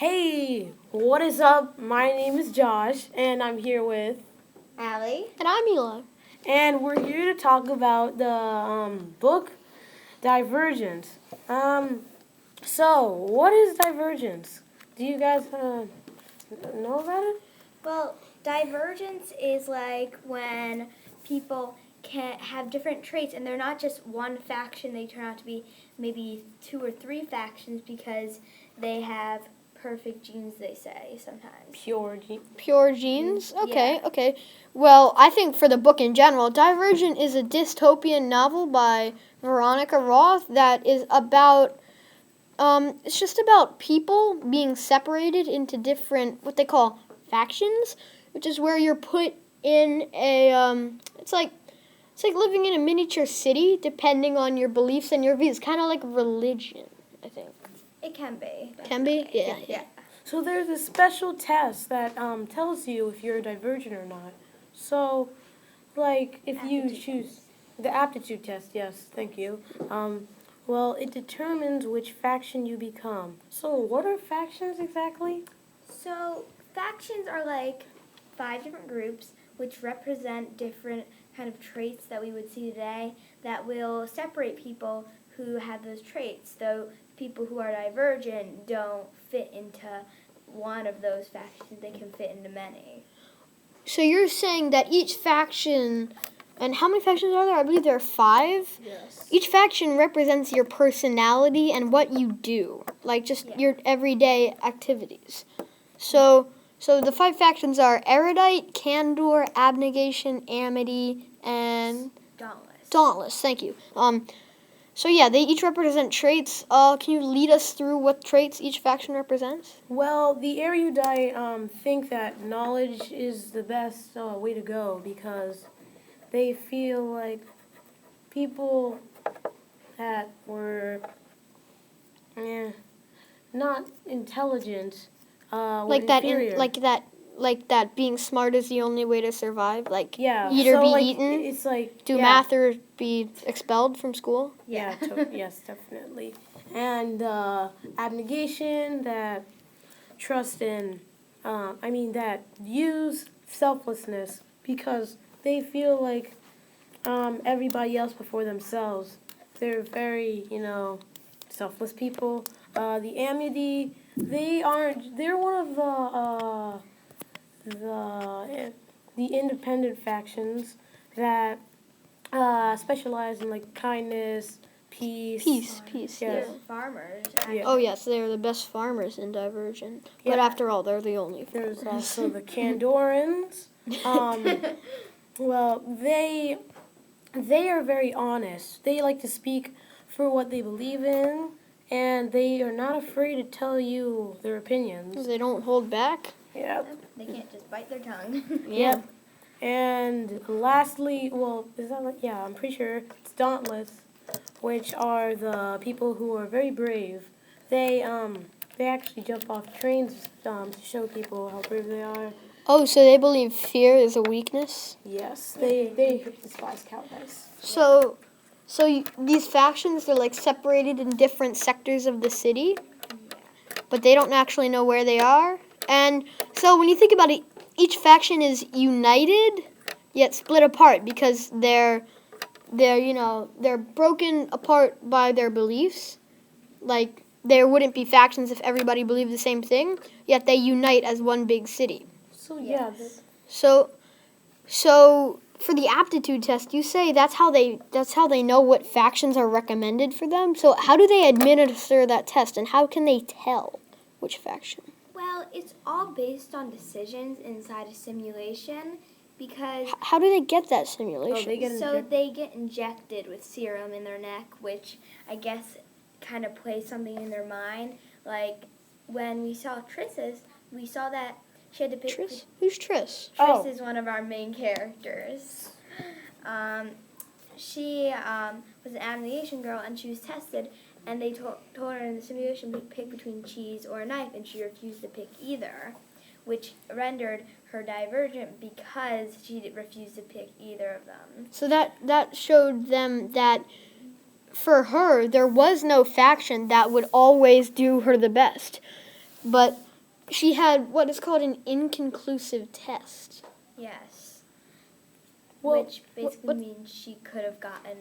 Hey, what is up? My name is Josh, and I'm here with Allie. And I'm Mila. and we're here to talk about the book Divergent. So what is Divergence? Do you guys know about it? Well, divergence is like when people can have different traits and they're not just one faction, they turn out to be maybe 2 or 3 factions because they have perfect genes, they say sometimes. Pure genes? Okay, Yeah. okay. Well, I think for the book in general, Divergent is a dystopian novel by Veronica Roth that is about, it's just about people being separated into different, what they call factions, which is where you're put in a, it's like living in a miniature city depending on your beliefs and your views. Kind of like religion, I think. It can be. Can be? Yeah. Yeah. So there's a special test that tells you if you're divergent or not. So, like, if you Aptitude choose test. the aptitude test, yes, thank you. Well, it determines which faction you become. So, what are factions exactly? So, factions are like 5 different groups which represent different kind of traits that we would see today that will separate people who have those traits. Though people who are divergent don't fit into one of those factions, they can fit into many. So you're saying that each faction, and how many factions are there? I believe there are 5. Yes. Each faction represents your personality and what you do, like just Yeah. your everyday activities. So the 5 factions are erudite, candor, abnegation, amity, and dauntless. Thank you. So yeah, they each represent traits. Can you lead us through what traits each faction represents? Well, the erudite think that knowledge is the best way to go because they feel like people that were not intelligent were Like that, inferior. like that. Being smart is the only way to survive. Like Yeah, eat or so be like eaten. it's like Do yeah. math or be expelled from school. Yeah, yes, definitely. And abnegation, that trust in, that use selflessness because they feel like everybody else before themselves. They're very, selfless people. The amity, they're one of the independent factions that specialize in like kindness, peace. Peace. Yes. Yeah. They're farmers. Yeah. Oh yes, they are the best farmers in Divergent. But Yeah. after all, they're the only farmers. There's also the Candorans. Well, they are very honest. They like to speak for what they believe in, and they are not afraid to tell you their opinions. They don't hold back. Yep. They can't just bite their tongue. Yep. And lastly, well, is that like, yeah, I'm pretty sure it's Dauntless, which are the people who are very brave. They actually jump off trains to show people how brave they are. Oh, so they believe fear is a weakness? Yes, they despise cowardice. So these factions are like separated in different sectors of the city, but they don't actually know where they are. And so when you think about it, each faction is united yet split apart because they're broken apart by their beliefs. Like there wouldn't be factions if everybody believed the same thing, yet they unite as one big city. So yeah. So for the aptitude test, you say that's how they know what factions are recommended for them. So how do they administer that test, and how can they tell which faction? Well, it's all based on decisions inside a simulation because How do they get that simulation? they get injected with serum in their neck, which I guess kind of plays something in their mind. Like when we saw Triss's, we saw that she had to pick. Triss? Who's Triss? Triss is one of our main characters. She was an abnegation girl, and she was tested, and they told her in the simulation to pick between cheese or a knife, and she refused to pick either, which rendered her divergent because she refused to pick either of them. So that showed them that for her there was no faction that would always do her the best, but she had what is called an inconclusive test. Yes. Well, Which basically means she could have gotten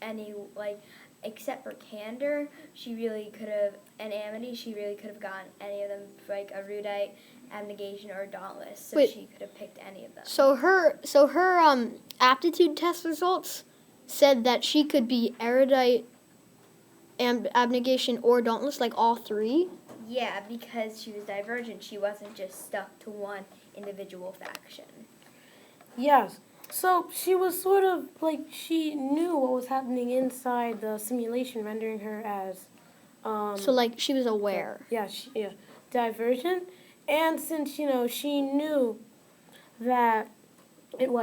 any, like, except for candor, she really could have, and amity, she really could have gotten any of them, like erudite, abnegation, or dauntless. So Wait. she could have picked any of them. So her aptitude test results said that she could be erudite, abnegation, or dauntless, like all three. Yeah, because she was divergent, she wasn't just stuck to one individual faction. yes. So she was sort of like she knew what was happening inside the simulation, rendering her as So like she was aware. yeah, divergent. And since she knew that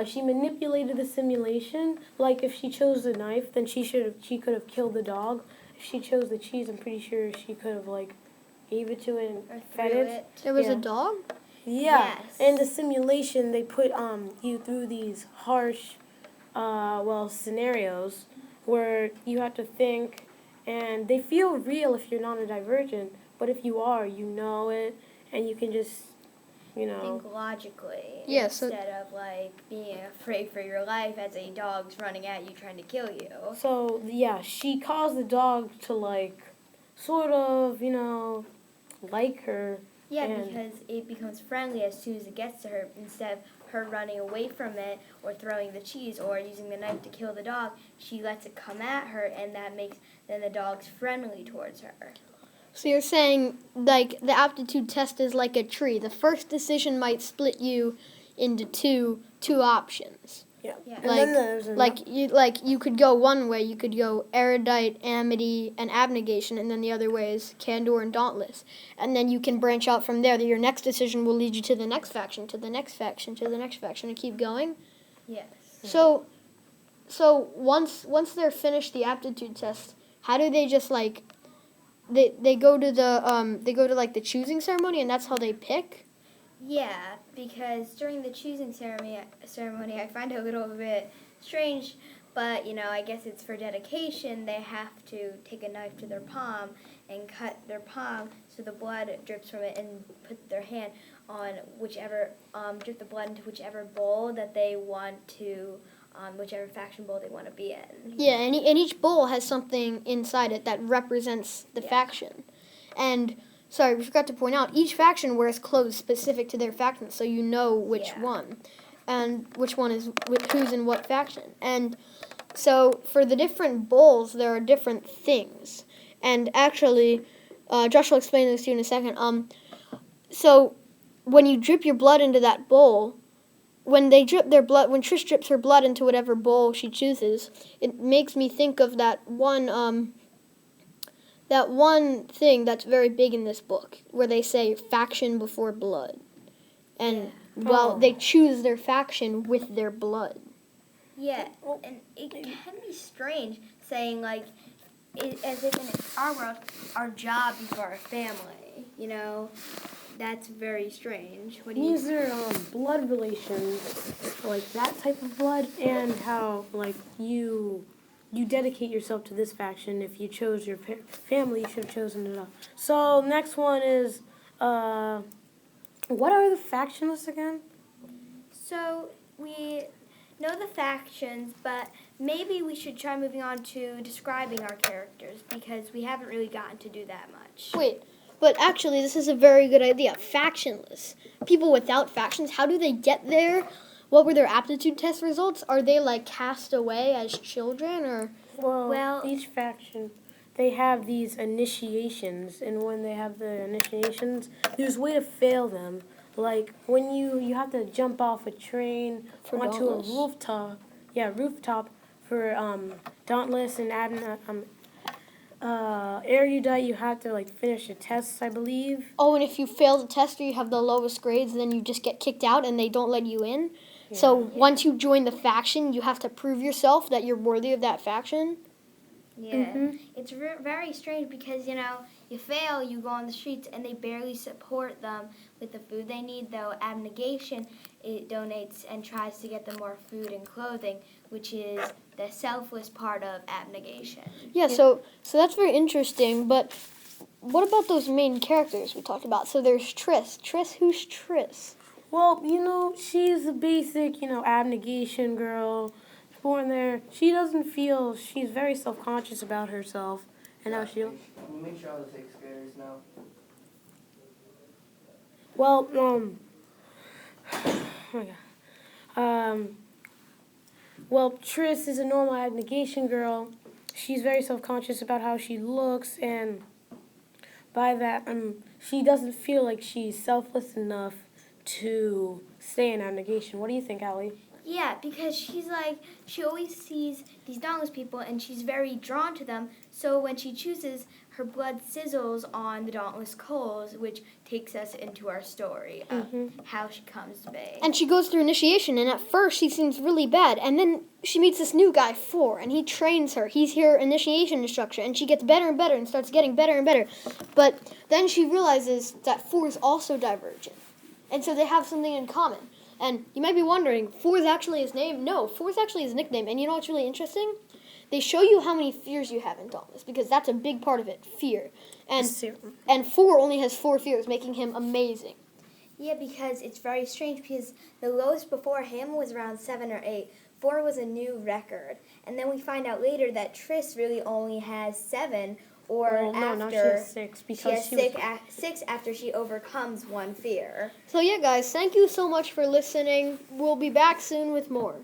she manipulated the simulation. Like if she chose the knife, then she could have killed the dog. If she chose the cheese, I'm pretty sure she could have like gave it to it and Or fed threw it. There was Yeah. a dog? Yeah. Yes. In the simulation, they put you through these harsh, scenarios where you have to think, and they feel real if you're not a divergent. But if you are, you know it, and you can just, Think logically Yeah, so- instead of like being afraid for your life as a dog's running at you trying to kill you. So yeah, she caused the dog to like, sort of, like her. Yeah, And- because it becomes friendly as soon as it gets to her. Instead of her running away from it or throwing the cheese or using the knife to kill the dog, she lets it come at her, and that makes then the dog's friendly towards her. So you're saying like the aptitude test is like a tree. The first decision might split you into two options. Yeah. Yeah. And Like- then there's You could go one way, you could go erudite, amity, and abnegation, and then the other way is candor and dauntless. And then you can branch out from there. Your next decision will lead you to the next faction, to the next faction, to the next faction, and keep going. Yes. So once they're finished the aptitude test, how do they just like they go to like the choosing ceremony, and that's how they pick? Yeah, because during the choosing ceremony, I find it a little bit strange, but I guess it's for dedication. They have to take a knife to their palm and cut their palm so the blood drips from it, and put their hand on drip the blood into whichever bowl that they want to, whichever faction bowl they want to be in. Yeah, and each bowl has something inside it that represents the Yeah. faction. And sorry, we forgot to point out, each faction wears clothes specific to their faction, so you know which Yeah. one, and which one is who's in what faction. And so for the different bowls, there are different things. And actually, Josh will explain this to you in a second. So when you drip your blood into that bowl, when Trish drips her blood into whatever bowl she chooses, it makes me think of that one thing that's very big in this book, where they say faction before blood. And, Oh. they choose their faction with their blood. Yeah, and it can be strange saying as if in our world, our job before our family. That's very strange. What do you? These are blood relations, like that type of blood, and how like you dedicate yourself to this faction. If you chose your family, you should have chosen it. So next one is what are the factions again? So we know the factions, but maybe we should try moving on to describing our characters because we haven't really gotten to do that much. Wait, but actually, this is a very good idea. Factionless. People without factions, how do they get there? What were their aptitude test results? Are they like cast away as children, or? Well- each faction, they have these initiations, and when they have the initiations, there's a way to fail them. Like when you have to jump off a train For onto Dauntless. a rooftop. Yeah, rooftop for Dauntless and erudite. You have to like finish the tests, I believe. Oh, and if you fail the test or you have the lowest grades, then you just get kicked out and they don't let you in. So once you join the faction, you have to prove yourself that you're worthy of that faction. Yeah, Mhm. it's very strange because you fail, you go on the streets, and they barely support them with the food they need. Though abnegation, it donates and tries to get them more food and clothing, which is the selfless part of abnegation. Yeah, so that's very interesting. But what about those main characters we talked about? So there's Triss. Triss, who's Triss? Well, she's a basic, abnegation girl. Born there. She doesn't feel, she's very self-conscious about herself and how she. Can you make sure all the take scares now? Well, oh my God. Well, Triss is a normal abnegation girl. She's very self-conscious about how she looks, and by that, she doesn't feel like she's selfless enough to stay in abnegation. What do you think, Allie? Yeah, because she always sees these dauntless people and she's very drawn to them. So when she chooses, her blood sizzles on the dauntless coals, which takes us into our story of how she comes to be. And she goes through initiation, and at first she seems really bad, and then she meets this new guy, Four, and he trains her. He's her initiation instructor, and she gets better and better and starts getting better and better. But then she realizes that Four is also Divergent, and so they have something in common. And you might be wondering, Four is actually his name? No, Four is actually his nickname. And you know what's really interesting? They show you how many fears you have in Dauntless, because that's a big part of it, fear. And Four only has 4 fears, making him amazing. Yeah, because it's very strange, because the lowest before him was around 7 or 8. 4 was a new record. And then we find out later that Triss really only has 7, or no, she has 6, because she has 6 after she overcomes 1 fear. So yeah, guys, thank you so much for listening. We'll be back soon with more.